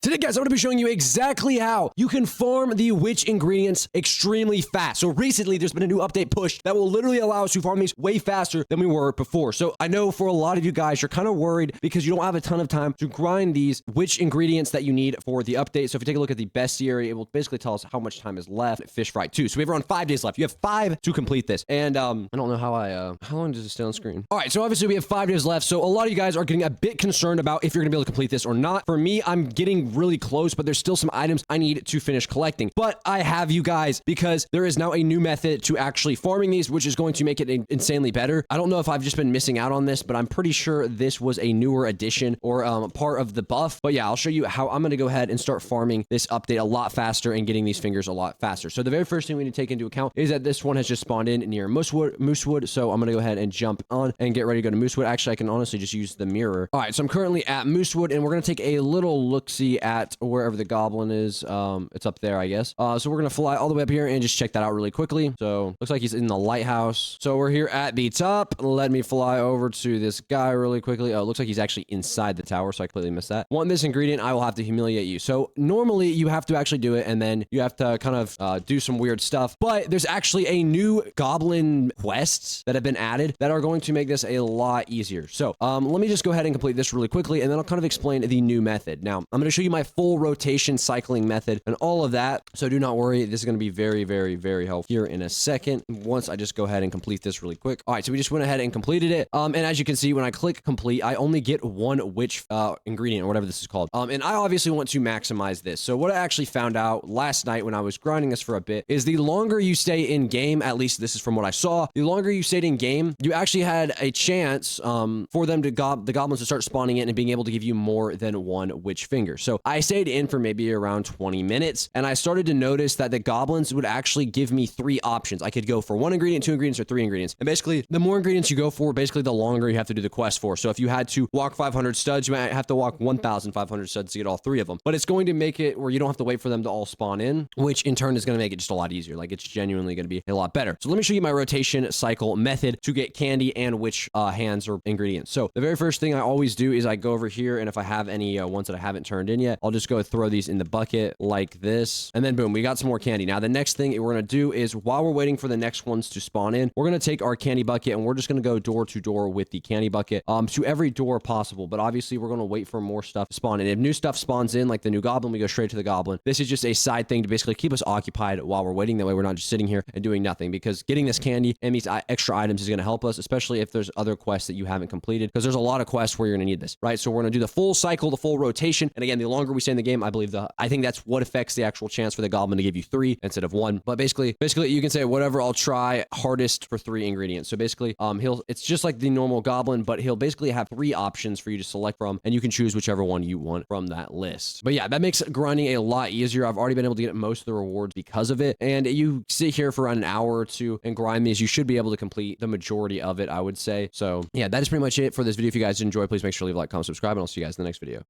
Today, guys, I'm going to be showing you exactly how you can farm the witch ingredients extremely fast. So recently, there's been a new update push that will literally allow us to farm these way faster than we were before. So I know for a lot of you guys, you're kind of worried because you don't have a ton of time to grind these witch ingredients that you need for the update. So if you take a look at the bestiary, it will basically tell us how much time is left. Fish fry 2. So we have around 5 days left. You have 5 to complete this. And I don't know how long does it stay on screen? All right, so obviously we have 5 days left. So a lot of you guys are getting a bit concerned about if you're going to be able to complete this or not. For me, I'm getting really close, but there's still some items I need to finish collecting. But I have you guys because there is now a new method to actually farming these, which is going to make it insanely better. I don't know if I've just been missing out on this, but I'm pretty sure this was a newer addition or part of the buff. But yeah, I'll show you how I'm going to go ahead and start farming this update a lot faster and getting these fingers a lot faster. So the very first thing we need to take into account is that this one has just spawned in near Moosewood. So I'm going to go ahead and jump on and get ready to go to Moosewood. Actually, I can honestly just use the mirror. All right, so I'm currently at Moosewood and we're going to take a little look-see at wherever the goblin is. It's up there, I guess. So we're going to fly all the way up here and just check that out really quickly. So looks like he's in the lighthouse. So we're here at the top. Let me fly over to this guy really quickly. Oh, it looks like he's actually inside the tower. So I completely missed that. Want this ingredient? I will have to humiliate you. So normally you have to actually do it and then you have to kind of do some weird stuff. But there's actually a new goblin quests that have been added that are going to make this a lot easier. So let me just go ahead and complete this really quickly and then I'll kind of explain the new method. Now, I'm going to show you my full rotation cycling method and all of that. So do not worry. This is going to be very, very, very helpful here in a second. Once I just go ahead and complete this really quick. All right, so we just went ahead and completed it. And as you can see, when I click complete, I only get one witch ingredient or whatever this is called. And I obviously want to maximize this. So what I actually found out last night when I was grinding this for a bit is the longer you stay in game, at least this is from what I saw, the longer you stayed in game, you actually had a chance for them to the goblins to start spawning in and being able to give you more than one witch finger. So I stayed in for maybe around 20 minutes and I started to notice that the goblins would actually give me 3 options. I could go for 1 ingredient, 2 ingredients, or 3 ingredients. And basically, the more ingredients you go for, basically the longer you have to do the quest for. So if you had to walk 500 studs, you might have to walk 1,500 studs to get all 3 of them. But it's going to make it where you don't have to wait for them to all spawn in, which in turn is going to make it just a lot easier. Like it's genuinely going to be a lot better. So let me show you my rotation cycle method to get candy and witch hands or ingredients. So the very first thing I always do is I go over here and if I have any ones that I haven't turned in yet, I'll just go throw these in the bucket like this. And then boom, we got some more candy. Now the next thing we're going to do is while we're waiting for the next ones to spawn in, we're going to take our candy bucket and we're just going to go door to door with the candy bucket to every door possible. But obviously we're going to wait for more stuff to spawn in. If new stuff spawns in, like the new goblin, we go straight to the goblin. This is just a side thing to basically keep us occupied while we're waiting. That way we're not just sitting here and doing nothing, because getting this candy and these extra items is going to help us, especially if there's other quests that you haven't completed, because there's a lot of quests where you're going to need this, right? So we're going to do the full cycle, the full rotation. And again, the longer we stay in the game, I think that's what affects the actual chance for the goblin to give you 3 instead of 1. But basically you can say whatever, I'll try hardest for 3 ingredients. So basically it's just like the normal goblin, but he'll basically have 3 options for you to select from and you can choose whichever one you want from that list. But yeah, that makes grinding a lot easier. I've already been able to get most of the rewards because of it. And you sit here for around an hour or 2 and grind these, you should be able to complete the majority of it, I would say. So yeah, that is pretty much it for this video. If you guys did enjoy, please make sure to leave a like, comment, subscribe, and I'll see you guys in the next video.